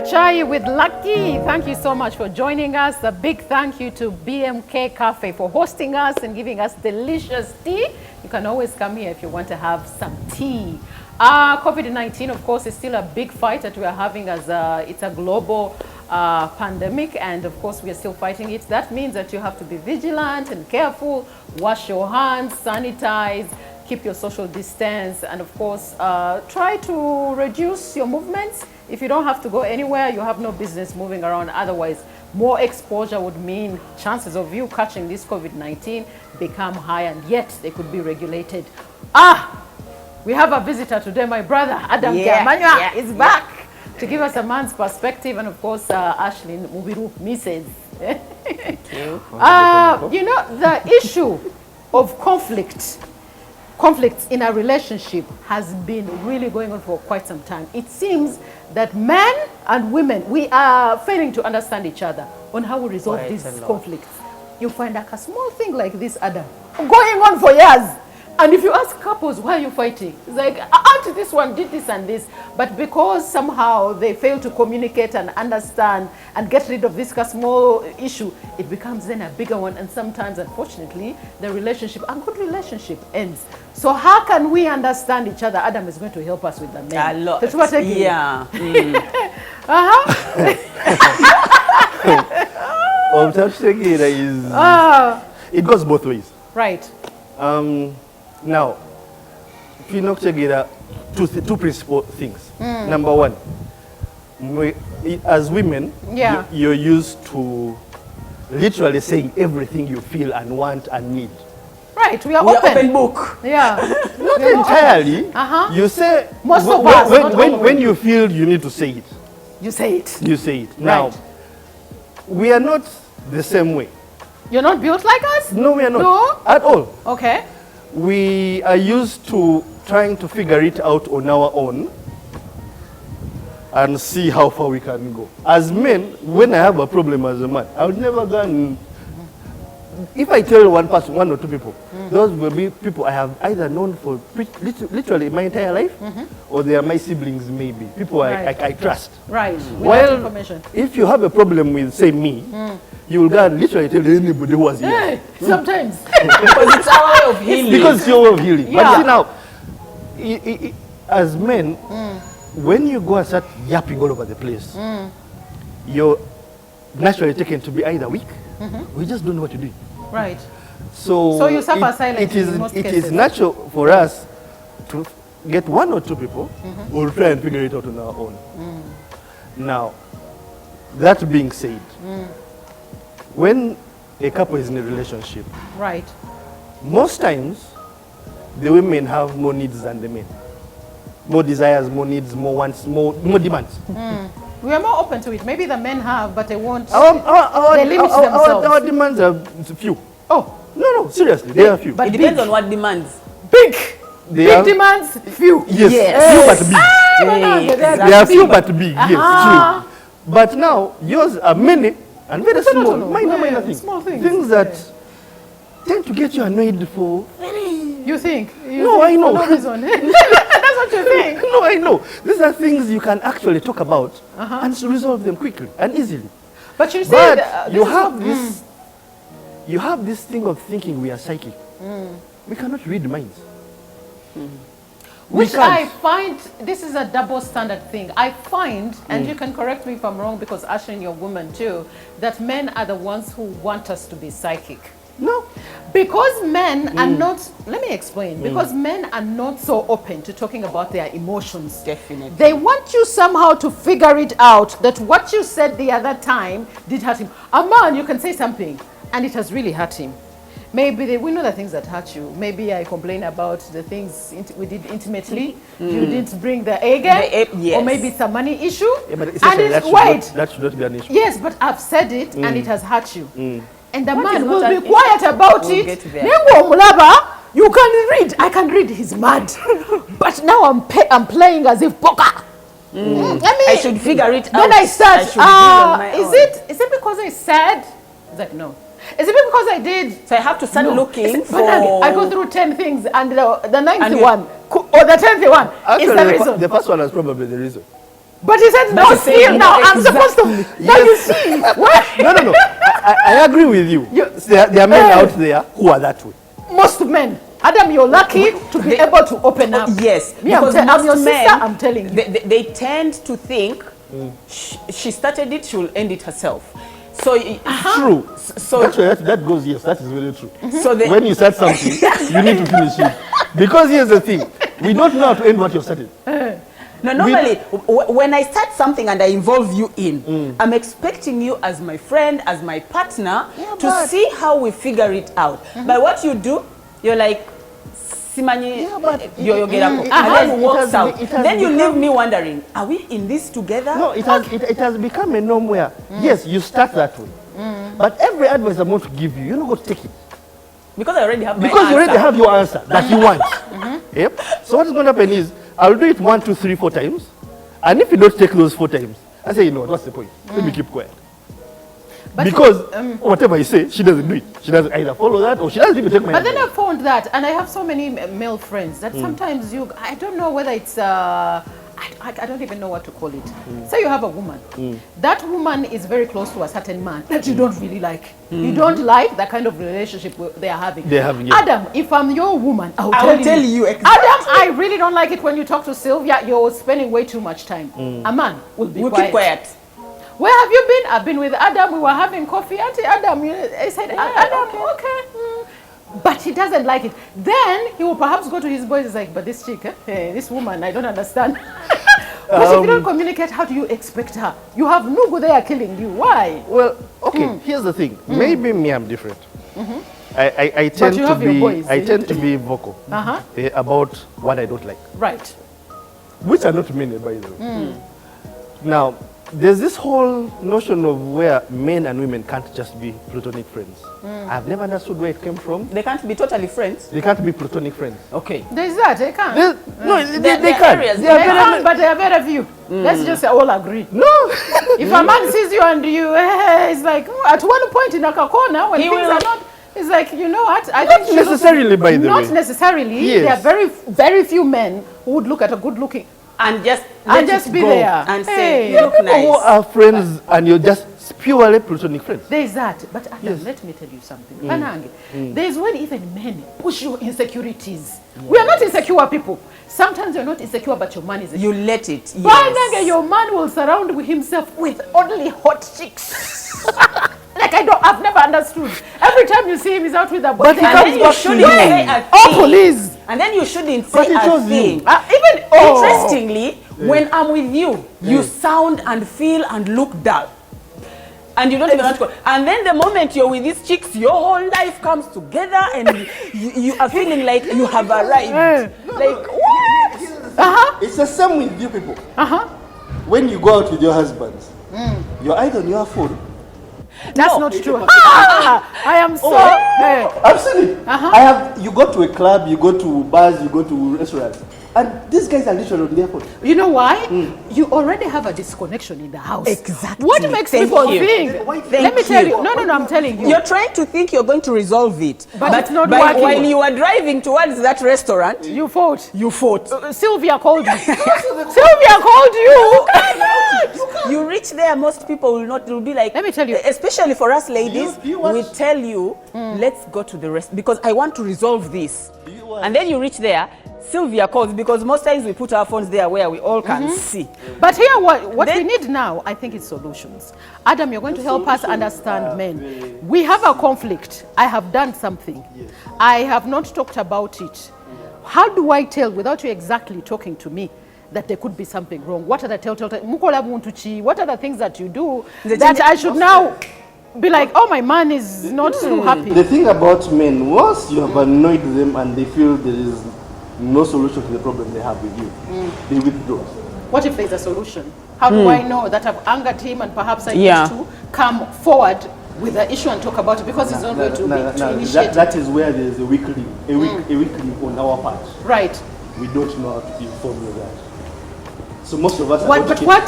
Chai with Lucky. Thank you so much for joining us. A big thank you to BMK Cafe for hosting us and giving us delicious tea. You can always come here if you want to have some tea. COVID-19, of course, is still a big fight that we are having as it's a global pandemic, and of course we are still fighting it. That means that you have to be vigilant and careful, wash your hands, sanitize, keep your social distance, and of course try to reduce your movements. If you don't have to go anywhere, you have no business moving around. Otherwise, more exposure would mean chances of you catching this COVID-19 become high, and yet they could be regulated. We have a visitor today. My brother Adam Kiamanywa is back to give us a man's perspective, and of course Ashley Mubiru, Mrs. Thank you. You know, the issue of conflicts in a relationship has been really going on for quite some time. It seems that men and women, we are failing to understand each other on how we resolve these conflicts. You find like a small thing like this, Adam, going on for years. And if you ask couples, why are you fighting? It's like, auntie, this one did this and this. But because somehow they fail to communicate and understand and get rid of this small issue, it becomes then a bigger one. And sometimes, unfortunately, the relationship, a good relationship, ends. So how can we understand each other? Adam is going to help us with the men. A lot. That's what Yeah. It goes both ways. Right. Now, if you knock together two principal things. Number one, as women, you're used to literally saying everything you feel and want and need. Right, we are open book. Yeah. Not entirely. You say, most of us, when you feel you need to say it. You say it. You say it. Now, we are not the same way. You're not built like us? No, we are not. No? At all. Okay. We are used to trying to figure it out on our own and see how far we can go. As men, when I have a problem as a man, I would never go and... If I tell one person, one or two people, those will be people I have either known for literally my entire life, or they are my siblings maybe, people I trust. Right. Well, if you have a problem with, say, me, you will go and literally tell anybody who was here. Sometimes. Because it's our way of healing. Because it's your way of healing. Yeah. But see now, as men, when you go and start yapping all over the place, you're naturally taken to be either weak, we just don't know what to do. Right. So you suffer silently in most it cases. is natural for us to get one or two people who will try and figure it out on our own. Now, that being said, when a couple is in a relationship, right, most times the women have more needs than the men. More desires, more needs, more wants, more demands. We are more open to it. Maybe the men have, but they won't. They limit themselves. Our demands are few. Oh. No, seriously, they are few. But it depends on what demands. Big demands, few. Yes, few but big. They are few but big, yes, true. But now, yours are many and very small, minor things. Small things. Things that tend to get you annoyed for You think? No, I know. For no reason. That's what you think. No, I know. These are things you can actually talk about and resolve them quickly and easily. But you said you have this thing of thinking we are psychic. We cannot read minds. Which I find, this is a double standard thing. I find, and you can correct me if I'm wrong, because Ashley, you're a woman too, that men are the ones who want us to be psychic. No. Because men are not, let me explain, because men are not so open to talking about their emotions. Definitely. They want you somehow to figure it out that what you said the other time did hurt him. A man, you can say something and it has really hurt him. Maybe we know the things that hurt you. Maybe I complain about the things we did intimately. You didn't bring the A game. Yes. Or maybe it's a money issue. Yeah, but that should not be an issue. Yes, but I've said it and it has hurt you. And the What man is will not be an quiet about We'll it. get to that. Nengo mulaba, you can read. I can read. He's mad. But now I'm playing as if poker. I should figure it out. Then I start. I should build on my own. Is it because I said? It's like no. Is it because I did? So I have to start looking for... I go through 10 things and the 91 or the 10th one Actually, is the reason. the first one is probably the reason. But he said, no, still now. I'm supposed to. Now you see. What? No. I agree with you. There are men out there who are that way. Most men. Adam, you're lucky to be able to open up. Yes, Me, because I'm your most sister, men, I'm telling you. they tend to think she started it, she'll end it herself. So True. So that goes, yes, that is very true. So when you start something, you need to finish it. Because here's the thing, we don't know how to end what you've started. no, normally, when I start something and I involve you in, I'm expecting you as my friend, as my partner, to see how we figure it out. But what you do, you're like, Simanyi, you get up, and then you walk out. Then you leave me wondering, are we in this together? No, it has become a norm where, yes, you start that way. But every advice I'm going to give you, you're not going to take it. Because I already have my Because answer. you already have your answer that you want. Yep. So what's going to happen is, I'll do it 1, 2, 3, 4 times. And if you don't take those 4 times, I say, you know what, what's the point? Let me keep quiet. But because whatever I say, she doesn't do it. She doesn't either follow that or she doesn't even take my But then advice. I found that, and I have so many male friends, that sometimes I don't know whether it's, I don't even know what to call it. Say you have a woman. That woman is very close to a certain man that you don't really like. You don't like the kind of relationship they are having. They're having, yeah. Adam, if I'm your woman, I will tell you exactly. Adam, I really don't like it when you talk to Sylvia. You're spending way too much time. A man will be quiet. Keep quiet. Where have you been? I've been with Adam. We were having coffee. Auntie Adam, I said, Adam, okay. But he doesn't like it. Then he will perhaps go to his boys. He's like, but this chick, this woman, I don't understand. Because if you don't communicate, how do you expect her? You have Nugu there killing you. Why? Well, okay, here's the thing. Maybe me, I'm different. I tend to be boys, I tend to be vocal about what I don't like. Right. Which are not many, by the way. Now, there's this whole notion of where men and women can't just be platonic friends. I've never understood where it came from. They can't be totally friends. They can't be platonic friends. Okay. There's that. They can't. No, they there are can't. areas They are They very- can't, but they are very few. Let's just all agree. No. If a man sees you and you, it's like, at one point in a corner, when He things will- are not, it's like, you know what? I Not think necessarily, by the way. Not necessarily. Yes. There are very, very few men who would look at a good-looking And just and just be go there and Hey. say, you There are look people who nice. are friends and you're just purely platonic friends. There is that. But Adam, let me tell you something. Panange, there is when even men push your insecurities. We are not insecure people. Sometimes you're not insecure, but your man is insecure. You let it. Panange, Yes. your man will surround himself with only hot chicks. Like I've never understood. Every time you see him, he's out with a boy. But he And comes then you back to shouldn't you. say a Oh, thing. police. And then you shouldn't But say it a was you. thing. Even Interestingly, when I'm with you, you sound and feel and look dull. And you don't even want to go. And then the moment you're with these chicks, your whole life comes together and you are feeling like you have arrived. Like, what? It's the same with you people. When you go out with your husbands, you're either on your phone. That's No. not true. I am so. I've seen it. You go to a club, you go to bars, you go to restaurants, and these guys are literally on their phone. You know why? You already have a disconnection in the house. Exactly. What makes Thank people you. think? Thank Let me tell you. you. No, I'm telling you. You're trying to think you're going to resolve it. But it's not by- working. While you are driving towards that restaurant, You fought. you fought. Sylvia called you. Sylvia called you. You reach there, most people will not, will be like, Let me tell you. especially for us ladies, Do you want- we tell you, let's go to the rest, because I want to resolve this. And then you reach there, Sylvia calls, because most times we put our phones there where we all can see. But here, what we Then- need now, I think, is solutions. Adam, you're going to help us understand men. We have a conflict. I have done something. I have not talked about it. How do I tell, without you exactly talking to me, that there could be something wrong? What are the telltale? What are the things that you do that I should now be like, oh, my man is not so happy? The thing about men, once you have annoyed them and they feel there is no solution to the problem they have with you, they withdraw. What if there's a solution? How do I know that I've angered him and perhaps I Yeah. need to come forward with the issue and talk about it, because he's not going to initiate it. That is where there is a weak link on our part. Right. We don't know how to inform you that. So most of us are What, going to but keep what,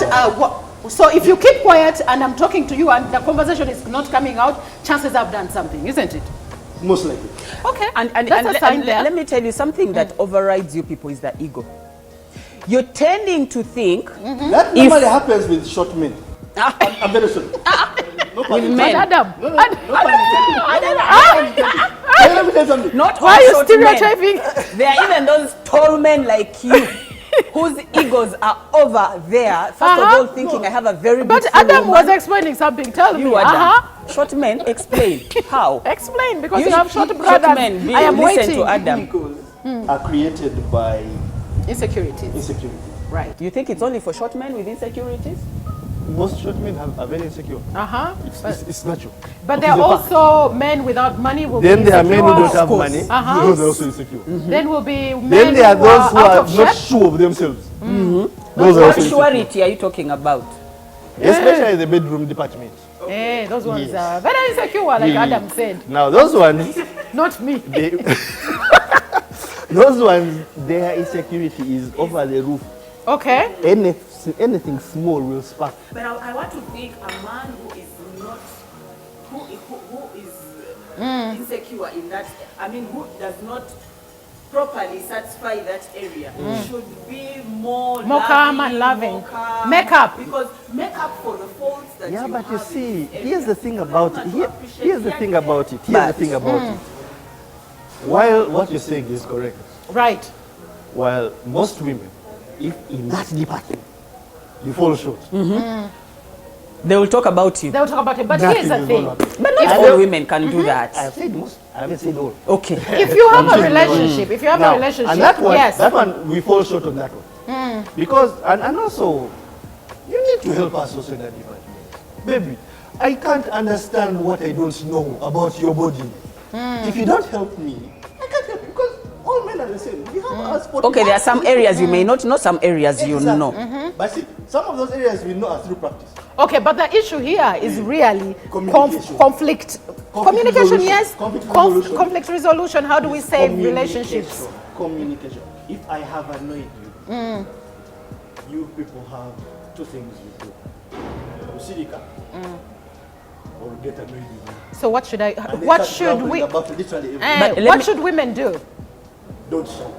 quiet. so if you keep quiet and I'm talking to you and the conversation is not coming out, chances I've done something, isn't it? Most likely. Okay, And that's a sign there. let me tell you something that overrides you people is the ego. you're tending to think That normally happens with short men. I'm very sorry. No pun with intended. men. Adam, No pun intended. Let me tell you something. Not why all are you short men. stereotyping? There are even those tall men like you whose egos are over there. First of all, thinking I have a very But beautiful Adam woman. was explaining something. Tell You me. Adam. Short men, explain how. Explain, because you You have short brothers. men, I am listen waiting. to Adam. Egos are created by Insecurities. insecurity. Right. Do you think it's only for short men with insecurities? Most short men are very insecure. It's natural. But It there is are a fact. also men without money will Then be there are men who insecure. don't have course. money. Uh-huh. Those are also insecure. Then will be men Then there are those who out are of not shape. sure of themselves. Those are What also insecure. surety are you talking about? Especially in the bedroom department. Eh, those ones Yes. are very insecure, like Yeah. Adam said. Now those ones, Not me. those ones, their insecurity is over the roof. Okay. Anything small will spark. But I want to think a man who is not, who is insecure in that, I mean, who does not properly satisfy that area should be more calm and loving. more calm. Makeup. Because makeup for the faults that Yeah, you but you have see, in this here's the area. thing about it. Here's the thing about it. Here's the But- thing about it. While what you're saying is correct, Right. while most women, if in that department you fall short, They will talk about you. They'll talk about it. But nothing here's the is thing. gonna happen. But not all women can do that. I have said most. I haven't said all. Okay. If you have a relationship, Now, and that one, yes. that one we fall short on that one. Because and also, you need to help us also in that department, baby. I can't understand what I don't know about your body. If you don't help me, I can't help you because all men are the same. We have us. Okay, there are some areas you may not know, some areas you Exactly. know. But see, some of those areas we know are through practice. Okay, but the issue here is really Communication. conflict. Communication, resolution. yes. Conflict resolution. Conflict resolution. How do we save relationships? Communication. If I have annoyed you, you people have two things you do. Usirika or get annoyed with me. So what should I? And they What start should grumbling we? about literally everything. But let What me- should women do? Don't shout.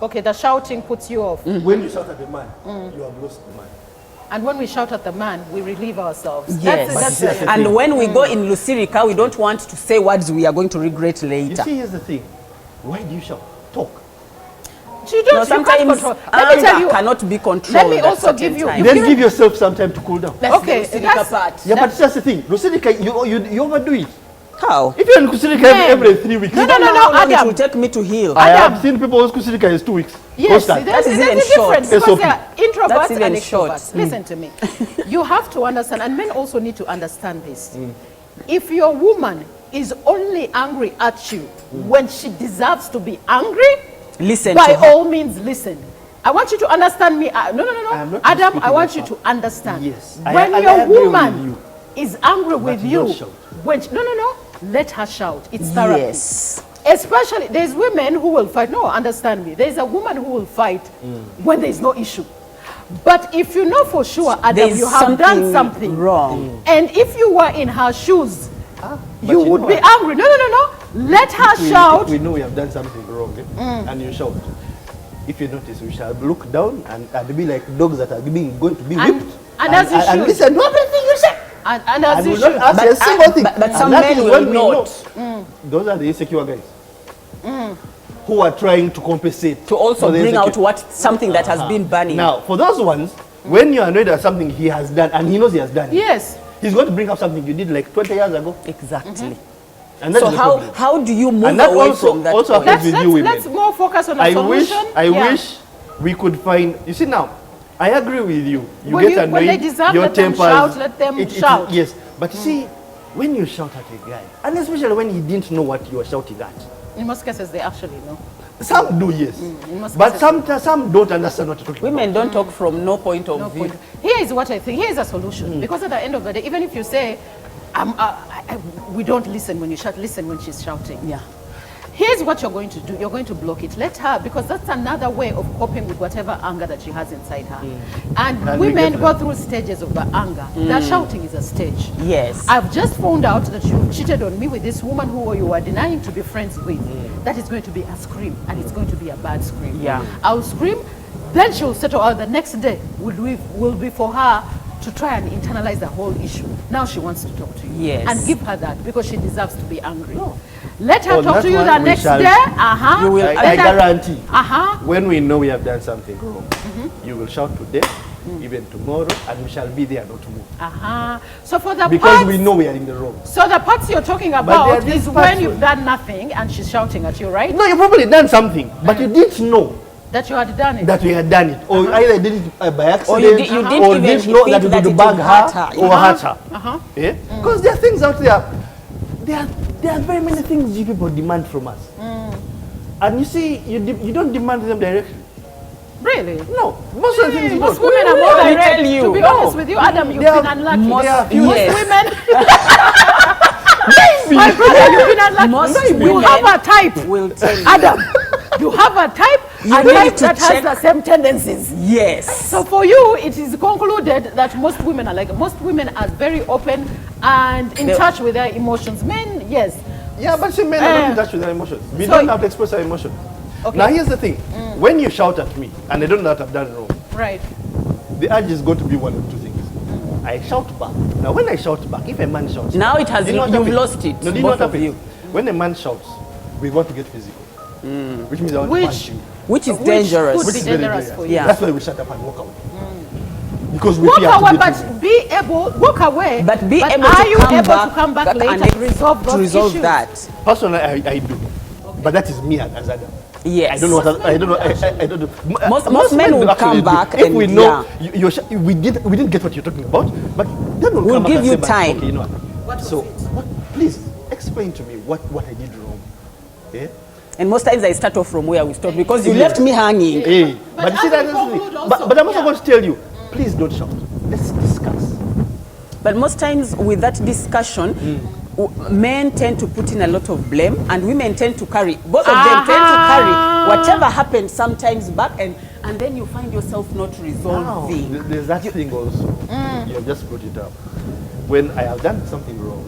Okay, the shouting puts you off, When you shout at the man, you have lost the man. and when we shout at the man, we relieve ourselves. Yes. That's But yes, And when we go in Lucirica, we don't want to say words we are going to regret You later. see, here's the thing. Why do you shout? Talk. You No, don't. You can't sometimes control. Let me tell anger you. cannot be controlled. Let me at also certain give you- times. you- Then give yourself some time to cool down. That's Okay, the Lucirica that's- part. Yeah, but that's the thing. Lucirica, you overdo it. How? If you're in Kusirika Men. every 3 weeks, No, you no, don't no, know no, how long It Adam. will take me to heal. I Adam. have seen people whose Kusirika is 2 weeks. Yes, Constant. there's That is a even difference short. because SOP. they are introverts That's and even short. extroverts. Listen to me. You have to understand, and men also need to understand this. If your woman is only angry at you when she deserves to be angry, Listen by to her. all means, listen. I want you to understand me. No, no, no, I am no. not Adam, I disputing want that you to fact. understand. Yes. When I your agree with woman you. is angry with But you, don't shout. when no, no, no, let her shout. It's therapy. Yes. Especially, there's women who will fight. No, understand me. There's a woman who will fight when there's no issue. But if you know for sure, Adam, There's you have done something wrong. and if you were in her shoes, you you would know be what? angry. No, no, no, no. Let her If shout. we know we have done something wrong, and you shout. If you notice, we shall look down and be like dogs that are going to be And- whipped. and as you and should. listen to everything you say. And as And you will not should. ask a single thing. but And some that men is will when we not. know. Those are the insecure guys. Who are trying to compensate. To also for the bring out insecure. what something that has been burning. Now, for those ones, when you're annoyed at something he has done, and he knows he has done it, Yes. he's going to bring up something you did like 20 years ago. Exactly. And that's So the how problem. how do you move And that away also- from that also point? affects with you women. Let's more focus on a I wish, solution. I Yeah. wish we could find. You see now, I agree with you. You When get you- annoyed. when they deserve, your let them tempers, shout, let them shout. Yes, but you see, when you shout at a guy, and especially when he didn't know what you were shouting at, In most cases, they actually know. some do, yes, in most but cases. some don't understand what you're talking Women about. don't talk from no point of No view. point. Here is what I think. Here is a solution. Because at the end of the day, even if you say, we don't listen when you shout, listen when she's shouting. Yeah. Here's what you're going to do. You're going to block it. Let her, because that's another way of coping with whatever anger that she has inside her. And And we women get go that. through stages of the anger. The shouting is a stage. Yes. I've just found out that you cheated on me with this woman who you are denying to be friends with. That is going to be a scream, and it's going to be a bad scream. Yeah. I'll scream. Then she will settle out. The next day will be for her to try and internalize the whole issue. Now she wants to talk to you. Yes. And give her that because she deserves to be angry. Let her Oh, talk that to you one the we next shall- day. You will- I guarantee. Uh-huh. When we know we have done something wrong, you will shout today, even tomorrow, and we shall be there not to move. Uh-huh. So for the Because parts, we know we are in the wrong. so the parts you're talking there about are these is parts when you've done nothing and she's shouting at you, right? No, you probably done something, but you didn't know That you had done it. that we had done it. Or either did it by accident, Or you didn't or even didn't know think that you that could it bug would her hurt her. or hurt her. Uh-huh. Because there are things out there, there are very many things you people demand from us. And you see, you don't demand them directly. Really? No, most of the things you Most don't. women are more Let me direct. tell you. To be honest with you, Adam, you've They are been unlucky. most- There are few- Most Yes. women, my brother, you've been unlucky. Most You women have a type, will tell you. Adam. You have a type, You a need type to that check- has the same tendencies. Yes. So for you, it is concluded that most women are like, most women are very open and in They- touch with their emotions. Men, yes. Yeah, but see, men are not in touch with their emotions. We So- don't have to express our emotions. Okay. Now, here's the thing. When you shout at me, and I don't know that I've done wrong, Right. the urge is going to be one of two things. I shout back. Now, when I shout back, if a man shouts, Now it has, do you know what you've happens? lost it, No, do you know both what of happens? you. When a man shouts, we want to get physical. Which means I want to punch you. Which is Which dangerous. could Which be is very dangerous dangerous. for you. Yeah. That's why we shut up and walk away. Because we Walk fear to away, get but physical. be able, walk away. But be able are to you come able back, to come back and later and resolve those to resolve issues? that. Personally, I do. But that is me as Adam. Yes. I don't know what I don't know. I don't know. Most men will actually come do. back if and- we know yeah. we didn't get what you're talking about, but then we'll We'll come back give and you say, but, time. Okay, you know what? So, please explain to me what I did wrong. Yeah? And most times I start off from where we stopped because you Yeah. left me hanging. Hey, But but you see as that we is the thing. conclude also, But I'm also yeah. going to tell you, please don't shout. Let's discuss. But most times with that discussion, men tend to put in a lot of blame and women tend to carry, both of them tend to carry whatever happened sometimes back, and then you find yourself not resolving. There's that thing also. You have just brought it up. When I have done something wrong,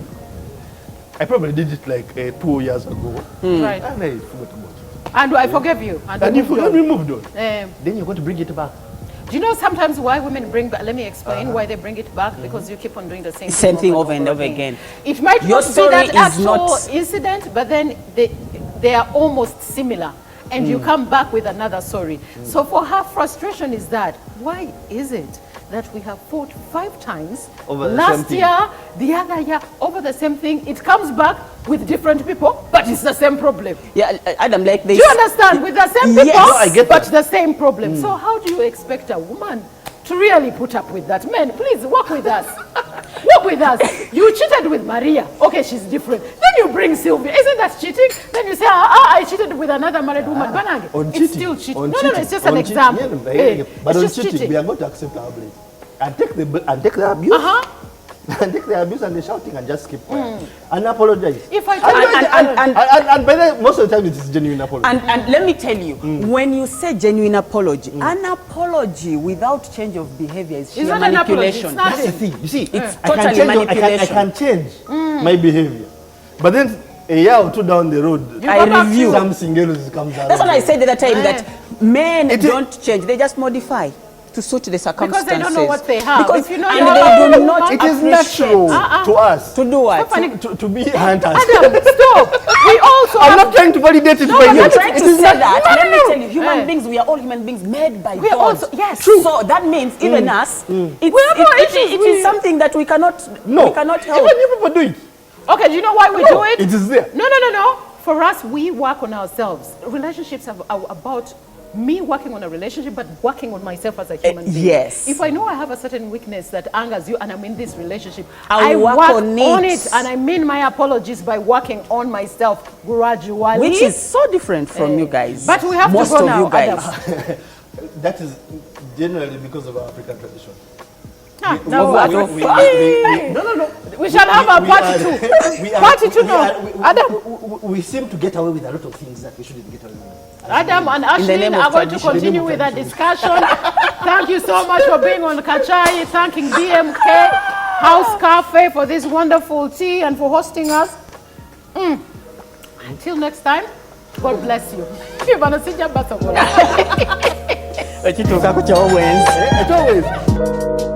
I probably did it like 2 years ago, Right. and I forgot about it. And I forgive you. And we if moved on. we moved on, Um, then you're going to bring it back. Do you know sometimes why women bring back, let me explain why they bring it back, because you keep on doing the same Same thing over and over again. again. It might Your not be story that is actual not- incident, but then they are almost similar. And you come back with another story. So for her, frustration is that, why is it that we have fought 5 times Over the same last thing. year, the other year, over the same thing? It comes back with different people, but it's the same problem. Yeah, Adam, like this. Do you understand? With the same Yes. people, No, I get but that. the same problem. So how do you expect a woman to really put up with that? Men, please work with us. Work with us. You cheated with Maria. Okay, she's different. Then you bring Sylvia. Isn't that cheating? Then you say, I cheated with another married woman. Banange. On It's cheating. still cheating. On No, cheating. it's just On an cheating. example. Yeah, Hey, but it's on just cheating, cheating. we are going to accept our blame and take the abuse. And take the abuse and the shouting and just keep quiet and apologize. If I tell you, And by the most of the time it is genuine apology. And let me tell you, when you say genuine apology, an apology without change of behavior is sheer It's not an apology, manipulation. it's not. That's the thing. You see, It's I can totally change, I manipulation. can change my behavior, but then a year or two down the road, I go back review. to- something else comes out. That's what I said the other time, that men It is- don't change, they just modify to suit the circumstances. they don't know what they have. Because, If you know and you have they a do not woman- It is appreciate natural to us to do what? to be hunters. Adam, stop. We also I'm have not trying to validate it No, by I'm you. You're trying to It is say not- that. no, Let me no. tell you, human Eh. beings, we are all human beings made by We are God. also- yes. So that means even us, it's, We have no it issues is with- something that we cannot help. Even you people do it. Okay, do you know why we do it? It is there. No. For us, we work on ourselves. Relationships are about me working on a relationship, but working on myself as a human being. yes. If I know I have a certain weakness that angers you and I'm in this relationship, I'll I work work on it. and I mean my apologies by working on myself gradually. Which is so different from you guys. But we have Most to go of now, you guys. Adam. That is generally because of our African tradition. Ah, We- now we- what? we- we- No. We shall have a part 2. Part 2 now. Adam. We seem to get away with a lot of things that we shouldn't get away with. Adam and In the name Ashley of are going to tradition. continue with the discussion. Thank you so much for being on Kachai. Thanking BMK House Cafe for this wonderful tea and for hosting us. Until next time, God bless you. ekituuka ku ky'obwenzi. It's always.